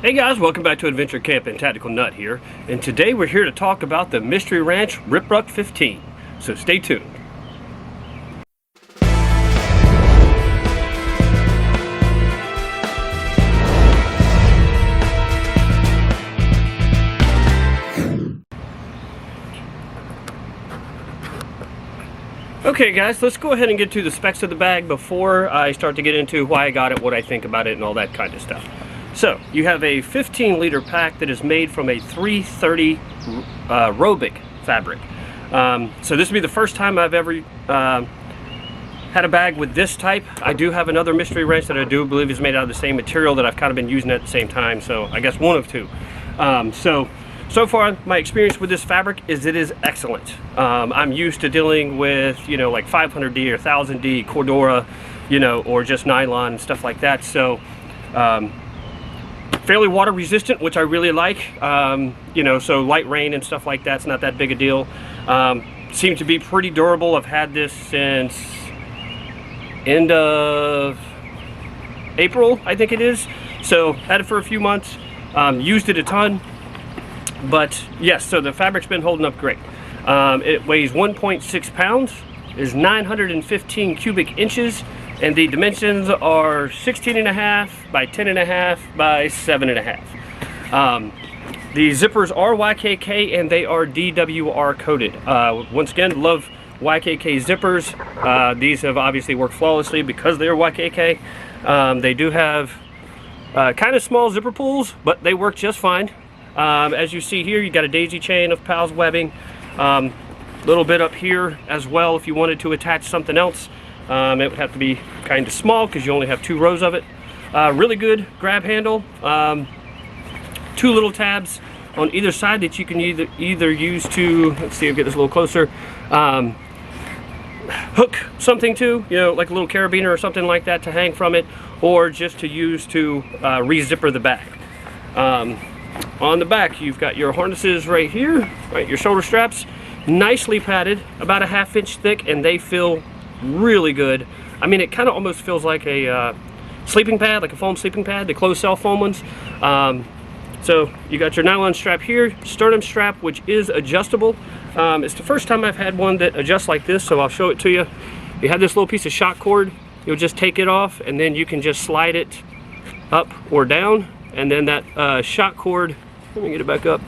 Hey guys, welcome back to Adventure Camping. Tactical Nut here, and today we're here to talk about the Mystery Ranch Ruck 15. So stay tuned. Okay guys, let's go ahead and get to the specs of the bag before I start to get into why I got it, what I think about it, and all that kind of stuff. So, you have a 15-liter pack that is made from a 330 Ruck fabric. So this will be the first time I've ever had a bag with this type. I do have another Mystery Ranch that I do believe is made out of the same material that I've kind of been using at the same time, so I guess one of two. So far, my experience with this fabric is it is excellent. I'm used to dealing with, you know, like 500D or 1000D, Cordura, you know, or just nylon and stuff like that. So, fairly water resistant, which I really like. You know, so light rain and stuff like that's not that big a deal. Seems to be pretty durable. I've had this since end of April, I think it is. So had it for a few months. Used it a ton. But yes, so the fabric's been holding up great. It weighs 1.6 pounds, is 915 cubic inches, and the dimensions are 16.5 by 10.5 by 7.5. The zippers are YKK and they are DWR coated. Once again, love YKK zippers. These have obviously worked flawlessly because they are YKK. They do have kind of small zipper pulls, but they work just fine. As you see here, you got a daisy chain of PALS webbing. Little bit up here as well if you wanted to attach something else. It would have to be kind of small because you only have 2 rows of it. Really good grab handle. 2 little tabs on either side that you can either use to, let's see, I'll get this a little closer, hook something to, you know, like a little carabiner or something like that to hang from it, or just to use to re-zipper the bag. On the back, you've got your harnesses right here, right, your shoulder straps, nicely padded, about a 1/2 inch thick, and they feel really good. I mean, it kind of almost feels like a sleeping pad, like a foam sleeping pad, the closed cell foam ones. So you got your nylon strap here, sternum strap, which is adjustable. It's the first time I've had one that adjusts like this, so I'll show it to you. You have this little piece of shock cord. You'll just take it off, and then you can just slide it up or down, and then that shock cord, let me get it back up,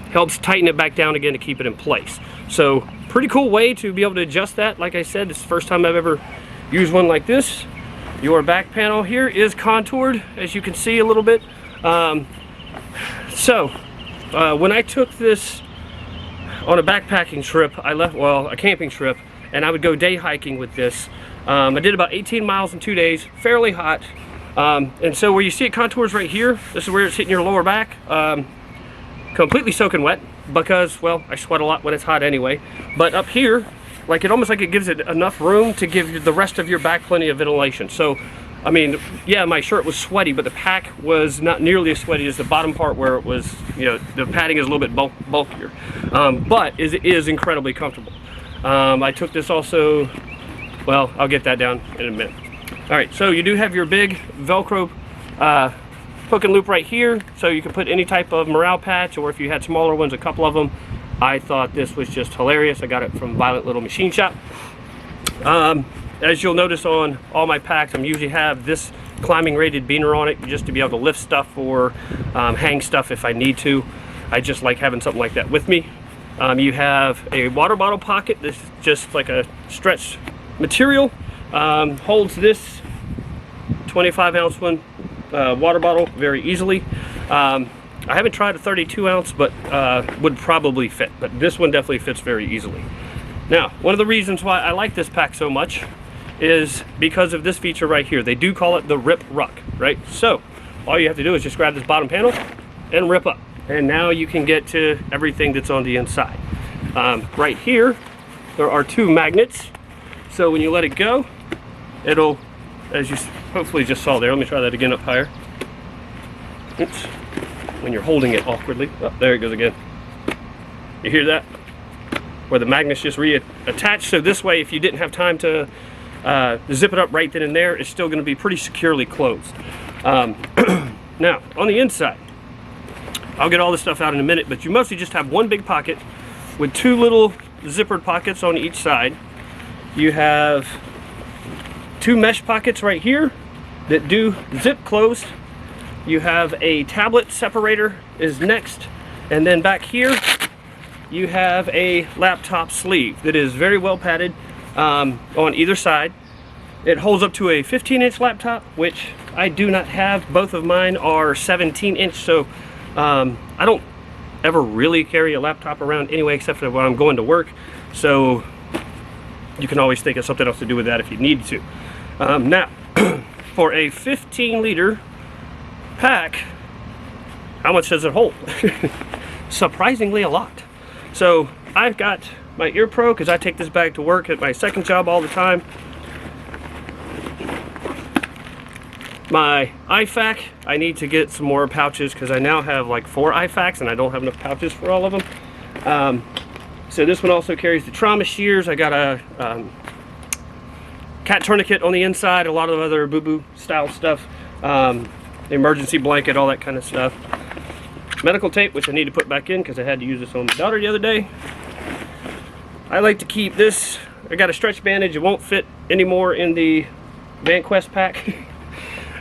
helps tighten it back down again to keep it in place. So pretty cool way to be able to adjust that. Like I said, it's the first time I've ever used one like this. Your back panel here is contoured, as you can see a little bit. When I took this on a backpacking trip, a camping trip, and I would go day hiking with this. I did about 18 miles in 2 days, fairly hot. And so where you see it contours right here, this is where it's hitting your lower back, completely soaking wet because, well, I sweat a lot when it's hot anyway. But up here, like, almost like it gives it enough room to give you the rest of your back plenty of ventilation. So, I mean, yeah, my shirt was sweaty, but the pack was not nearly as sweaty as the bottom part where it was, you know, the padding is a little bit bulkier. But it is incredibly comfortable. I took this also, well, I'll get that down in a minute. All right, so you do have your big Velcro hook and loop right here, so you can put any type of morale patch, or if you had smaller ones, a couple of them. I thought this was just hilarious. I got it from Violent Little Machine Shop. As you'll notice on all my packs, I usually have this climbing rated beaner on it just to be able to lift stuff or hang stuff if I need to. I just like having something like that with me. You have a water bottle pocket. This is just like a stretched material. Holds this 25-ounce one water bottle very easily. I haven't tried a 32-ounce, but would probably fit. But this one definitely fits very easily. Now, one of the reasons why I like this pack so much is because of this feature right here. They do call it the Ruck, right? So all you have to do is just grab this bottom panel and rip up, and now you can get to everything that's on the inside. Right here, there are 2 magnets. So when you let it go, it'll, as you hopefully just saw there, let me try that again up higher. Oops. When you're holding it awkwardly. Oh, there it goes again. You hear that? Where the magnets just reattach. So this way, if you didn't have time to zip it up right then and there, it's still going to be pretty securely closed. Now, on the inside, I'll get all this stuff out in a minute, but you mostly just have one big pocket with two little zippered pockets on each side. You have two mesh pockets right here that do zip closed. You have a tablet separator is next, and then back here you have a laptop sleeve that is very well padded on either side. It holds up to a 15-inch laptop, which I do not have. Both of mine are 17-inch, so I don't ever really carry a laptop around anyway, except for when I'm going to work. So you can always think of something else to do with that if you need to. Now, for a 15-liter pack, how much does it hold? Surprisingly a lot. So I've got my Ear Pro, because I take this bag to work at my second job all the time. My IFAC, I need to get some more pouches because I now have like 4 IFACs and I don't have enough pouches for all of them. So this one also carries the trauma shears. I got a cat tourniquet on the inside, a lot of other boo-boo style stuff, the emergency blanket, all that kind of stuff. Medical tape, which I need to put back in because I had to use this on my daughter the other day. I like to keep this, I got a stretch bandage. It won't fit anymore in the VanQuest pack.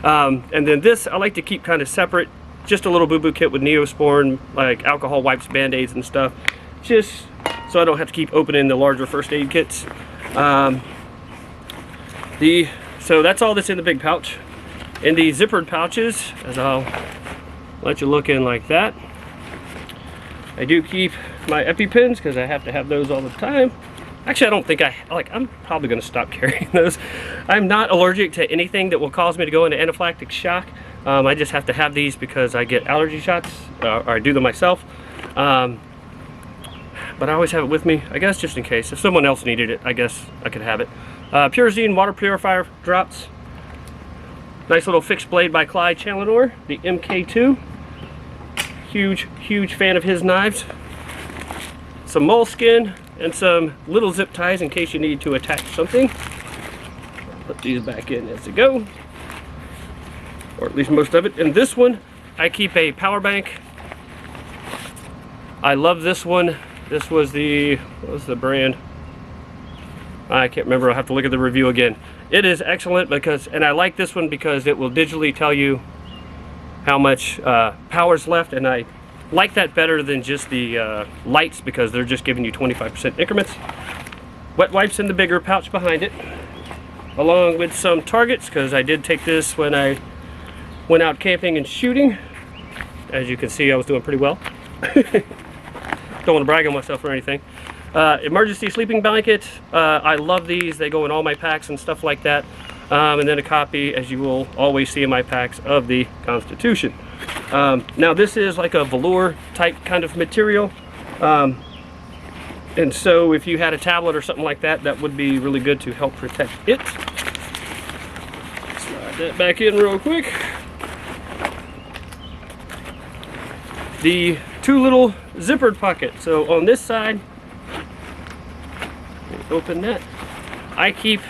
And then this I like to keep kind of separate, just a little boo-boo kit with Neosporin, like alcohol wipes, band-aids and stuff, just so I don't have to keep opening the larger first aid kits. So that's all that's in the big pouch. In the zippered pouches, as I'll let you look in like that, I do keep my EpiPens because I have to have those all the time. Actually, I don't think I'm probably going to stop carrying those. I'm not allergic to anything that will cause me to go into anaphylactic shock. I just have to have these because I get allergy shots, or I do them myself. But I always have it with me, I guess, just in case. If someone else needed it, I guess I could have it. Purazine water purifier drops. Nice little fixed blade by Clyde Challenor, the MK2. Huge fan of his knives. Some moleskin and some little zip ties in case you need to attach something. Put these back in as they go, or at least most of it. In this one, I keep a power bank. I love this one. This was the, what was the brand? I can't remember. I'll have to look at the review again. It is excellent because, and I like this one because it will digitally tell you how much power's left, and I like that better than just the lights because they're just giving you 25% increments. Wet wipes in the bigger pouch behind it, along with some targets because I did take this when I went out camping and shooting. As you can see, I was doing pretty well. Don't want to brag on myself or anything. Emergency sleeping blanket. I love these. They go in all my packs and stuff like that. And then a copy, as you will always see in my packs, of the Constitution. Now this is like a velour type kind of material. And so if you had a tablet or something like that, that would be really good to help protect it. Slide that back in real quick. The two little zippered pockets. So on this side, open that. I keep,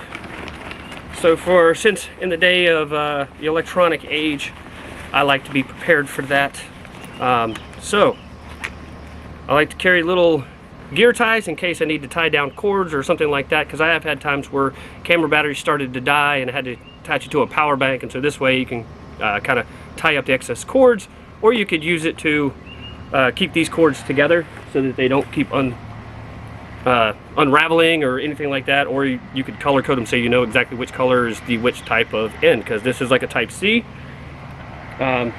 so since in the day of the electronic age, I like to be prepared for that. So I like to carry little gear ties in case I need to tie down cords or something like that, because I have had times where camera batteries started to die and I had to attach it to a power bank, and so this way you can kind of tie up the excess cords, or you could use it to keep these cords together so that they don't keep unraveling or anything like that, or you could color code them so you know exactly which color is the which type of end, because this is like a type C. And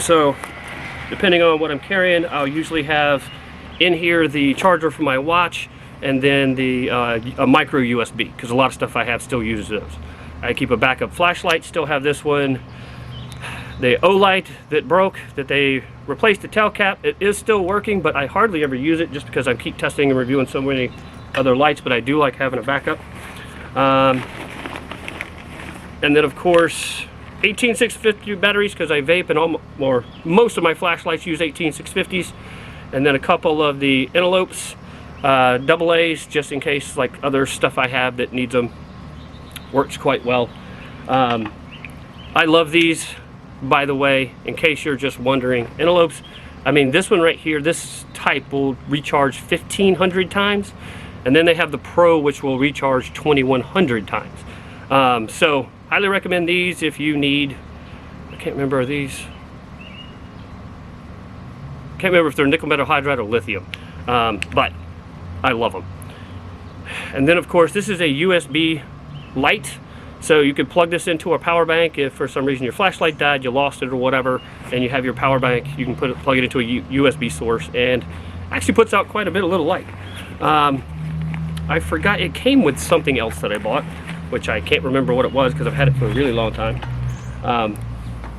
so depending on what I'm carrying, I'll usually have in here the charger for my watch, and then the a micro USB, because a lot of stuff I have still uses those. I keep a backup flashlight, still have this one. The O-light that broke, that they replaced the tail cap, it is still working, but I hardly ever use it just because I keep testing and reviewing so many other lights, but I do like having a backup. And then of course 18650 batteries, because I vape, and most of my flashlights use 18650s, and then a couple of the envelopes, AA's, just in case like other stuff I have that needs them. Works quite well. I love these. by the way, in case you're just wondering. Antelopes, I mean, this one right here, this type will recharge 1,500 times, and then they have the Pro, which will recharge 2,100 times. So highly recommend these if you need, I can't remember, are these, can't remember if they're nickel metal hydride or lithium, but I love them. And then of course this is a USB light, so you could plug this into a power bank if for some reason your flashlight died, you lost it or whatever, and you have your power bank, you can plug it into a USB source, and actually puts out quite a bit of little light. I forgot, it came with something else that I bought, which I can't remember what it was because I've had it for a really long time,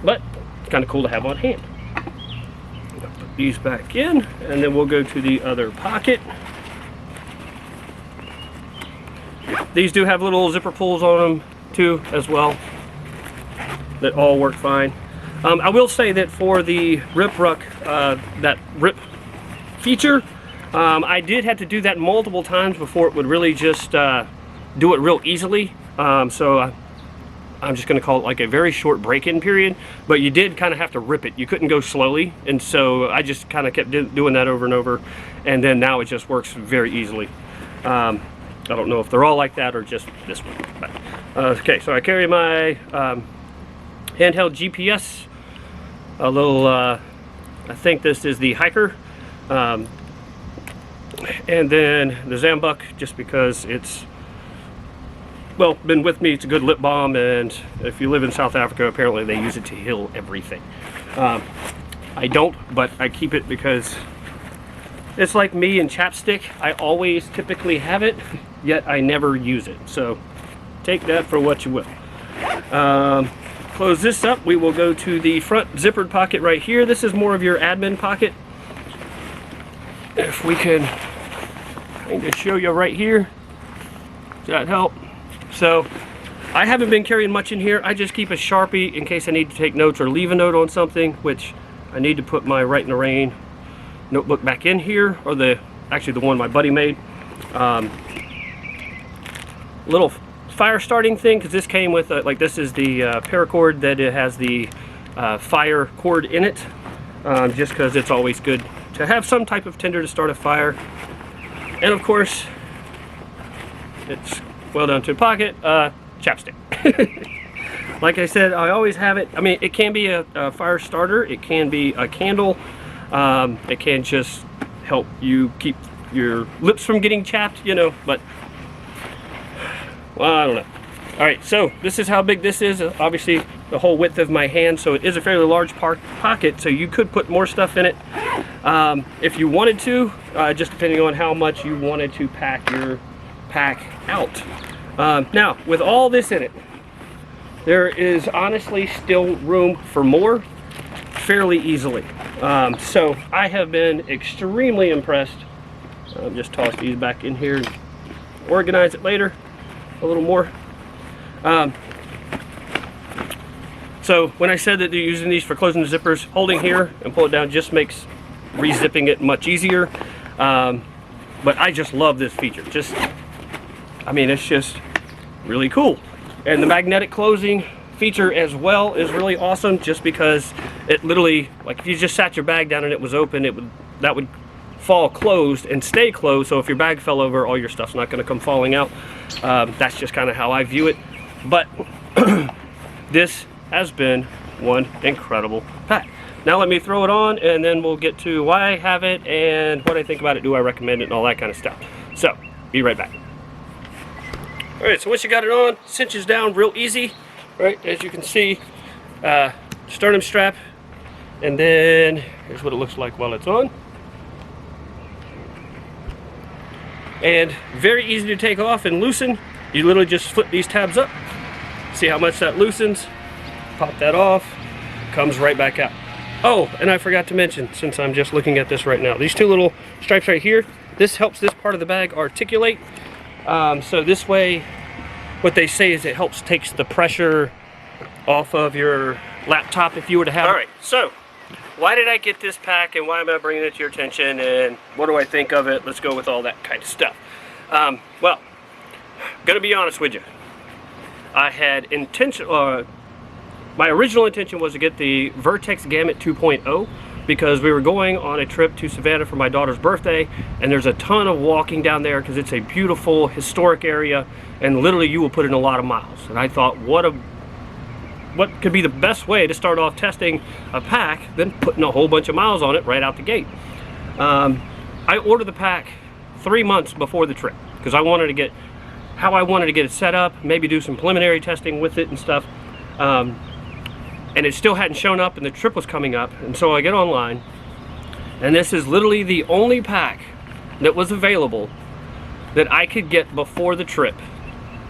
but it's kind of cool to have on hand. Put these back in, and then we'll go to the other pocket. These do have little zipper pulls on them too as well that all work fine. I will say that for the Ruck, that rip feature, I did have to do that multiple times before it would really just do it real easily. So I'm just going to call it like a very short break-in period, but you did kind of have to rip it. You couldn't go slowly, and so I just kind of kept doing that over and over, and then now it just works very easily. I don't know if they're all like that or just this one. But, okay, so I carry my handheld GPS, a little, I think this is the Hiker, and then the Zambuck, just because it's, well, been with me. It's a good lip balm, and if you live in South Africa, apparently they use it to heal everything. I don't, but I keep it because it's like me and chapstick. I always typically have it, yet I never use it. So take that for what you will. Close this up. We will go to the front zippered pocket right here. This is more of your admin pocket. If we can kind of show you right here. Does that help? So I haven't been carrying much in here. I just keep a Sharpie in case I need to take notes or leave a note on something, which I need to put my Right in the Rain notebook back in here, or actually the one my buddy made. Little fire starting thing, because this came with like, this is the paracord that it has the fire cord in it, just because it's always good to have some type of tinder to start a fire. And of course, it's well down to the pocket, chapstick. Like I said, I always have it. I mean, it can be a fire starter, it can be a candle, it can just help you keep your lips from getting chapped, you know, but well, I don't know. Alright, so this is how big this is. Obviously the whole width of my hand, so it is a fairly large pocket, so you could put more stuff in it if you wanted to, just depending on how much you wanted to pack your pack out. Now, with all this in it, there is honestly still room for more fairly easily. So I have been extremely impressed. Just toss these back in here and organize it later a little more. So when I said that they're using these for closing the zippers, holding here and pull it down just makes re-zipping it much easier. But I just love this feature. I mean, it's just really cool. And the magnetic closing feature as well is really awesome, just because it literally, like if you just sat your bag down and it was open, that would fall closed and stay closed. So if your bag fell over, all your stuff's not going to come falling out. That's just kind of how I view it. But this has been one incredible pack. Now let me throw it on, and then we'll get to why I have it and what I think about it, do I recommend it, and all that kind of stuff. So be right back. Alright, so once you got it on, cinches down real easy, right, as you can see, sternum strap, and then here's what it looks like while it's on. And very easy to take off and loosen. You literally just flip these tabs up, see how much that loosens, pop that off, comes right back out. Oh, and I forgot to mention, since I'm just looking at this right now, these two little stripes right here, this helps this part of the bag articulate. So this way, what they say is it takes the pressure off of your laptop if you were to have it. Alright, so why did I get this pack, and why am I bringing it to your attention, and what do I think of it? Let's go with all that kind of stuff. Well, gonna be honest with you. I had my original intention was to get the Vertex Gamut 2.0 because we were going on a trip to Savannah for my daughter's birthday, and there's a ton of walking down there because it's a beautiful historic area, and literally you will put in a lot of miles. And I thought, what could be the best way to start off testing a pack than putting a whole bunch of miles on it right out the gate. I ordered the pack 3 months before the trip because I wanted to get how I wanted to get it set up, maybe do some preliminary testing with it and stuff. And it still hadn't shown up, and the trip was coming up, and so I get online, and this is literally the only pack that was available that I could get before the trip.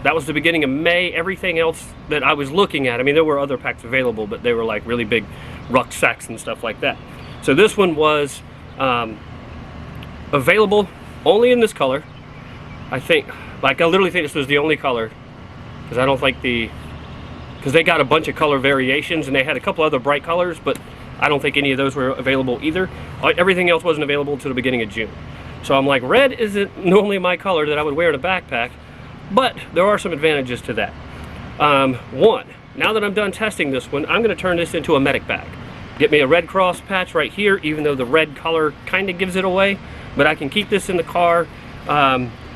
That was the beginning of May. Everything else that I was looking at, I mean, there were other packs available, but they were like really big rucksacks and stuff like that. So this one was available only in this color. I think, like, I literally think this was the only color, because I don't think because they got a bunch of color variations, and they had a couple other bright colors, but I don't think any of those were available either. Everything else wasn't available until the beginning of June. So I'm like, red isn't normally my color that I would wear in a backpack, but there are some advantages to that. One, now that I'm done testing this one, I'm going to turn this into a medic bag. Get me a Red Cross patch right here, even though the red color kind of gives it away, but I can keep this in the car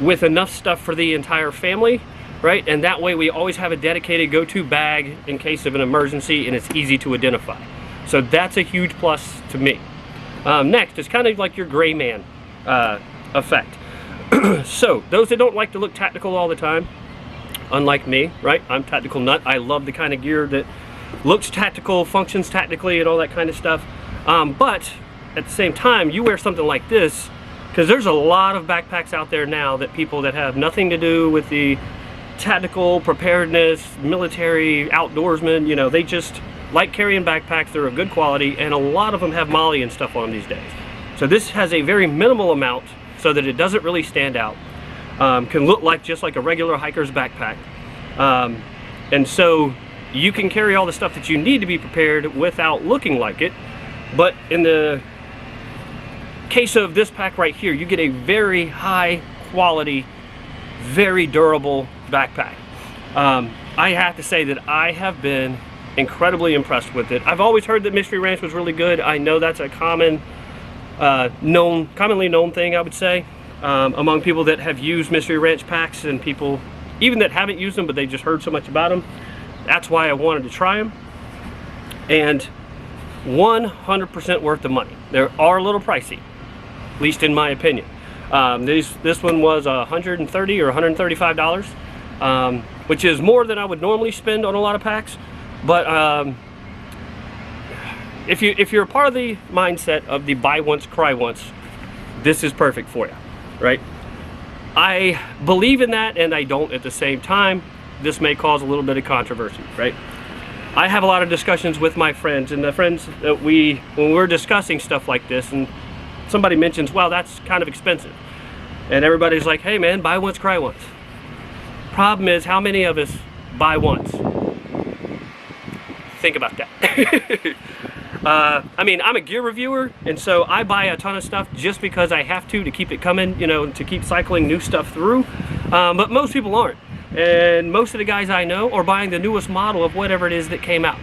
with enough stuff for the entire family. Right, and that way we always have a dedicated go-to bag in case of an emergency, and it's easy to identify. So that's a huge plus to me. Next, it's kind of like your gray man effect. So those that don't like to look tactical all the time, unlike me, right? I'm tactical nut. I love the kind of gear that looks tactical, functions tactically, and all that kind of stuff. But at the same time, you wear something like this, because there's a lot of backpacks out there now that people that have nothing to do with the tactical preparedness, military, outdoorsmen, you know, they just like carrying backpacks. They're of good quality, and a lot of them have MOLLE and stuff on them these days. So this has a very minimal amount so that it doesn't really stand out. Can look like just like a regular hiker's backpack. And so you can carry all the stuff that you need to be prepared without looking like it. But in the case of this pack right here, you get a very high quality, very durable backpack. I have to say that I have been incredibly impressed with it. I've always heard that Mystery Ranch was really good. I know that's a commonly known thing, I would say, among people that have used Mystery Ranch packs, and people even that haven't used them but they just heard so much about them. That's why I wanted to try them, and 100% worth the money. They are a little pricey, at least in my opinion. This one was $130 or $135, which is more than I would normally spend on a lot of packs. But if you're a part of the mindset of the buy once, cry once, this is perfect for you, right? I believe in that, and I don't at the same time. This may cause a little bit of controversy, right? I have a lot of discussions with my friends, and the friends that when we're discussing stuff like this, and somebody mentions, well, that's kind of expensive. And everybody's like, hey man, buy once, cry once. Problem is, how many of us buy once? Think about that. I mean, I'm a gear reviewer, and so I buy a ton of stuff just because I have to keep it coming, you know, to keep cycling new stuff through. But most people aren't. And most of the guys I know are buying the newest model of whatever it is that came out.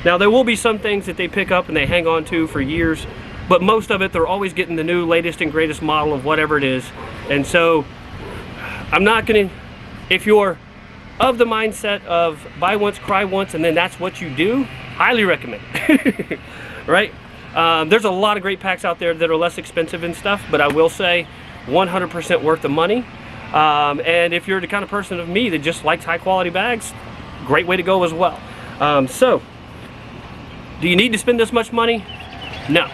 Now, there will be some things that they pick up and they hang on to for years, but most of it, they're always getting the new, latest and greatest model of whatever it is. And so, I'm not gonna, if you're of the mindset of buy once, cry once, and then that's what you do, highly recommend it. Right? There's a lot of great packs out there that are less expensive and stuff, but I will say 100% worth the money. And if you're the kind of person of me that just likes high quality bags, great way to go as well. So, do you need to spend this much money? No.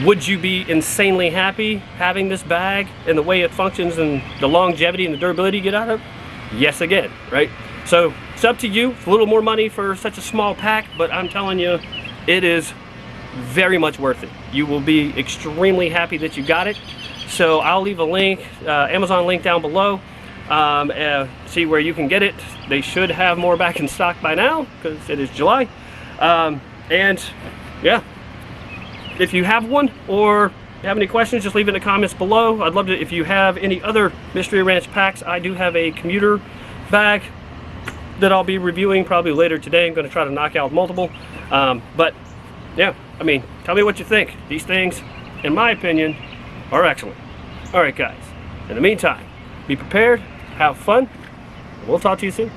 Would you be insanely happy having this bag and the way it functions and the longevity and the durability you get out of it? Yes, again, right? So, it's up to you. It's a little more money for such a small pack, but I'm telling you, it is very much worth it. You will be extremely happy that you got it. So I'll leave a link, Amazon link down below. See where you can get it. They should have more back in stock by now because it is July. And yeah, if you have one or have any questions, just leave it in the comments below. I'd love to, if you have any other Mystery Ranch packs, I do have a commuter bag. that I'll be reviewing probably later today. I'm going to try to knock out multiple. But yeah, I mean, tell me what you think. These things, in my opinion, are excellent. All right, guys. In the meantime, be prepared, have fun, and we'll talk to you soon.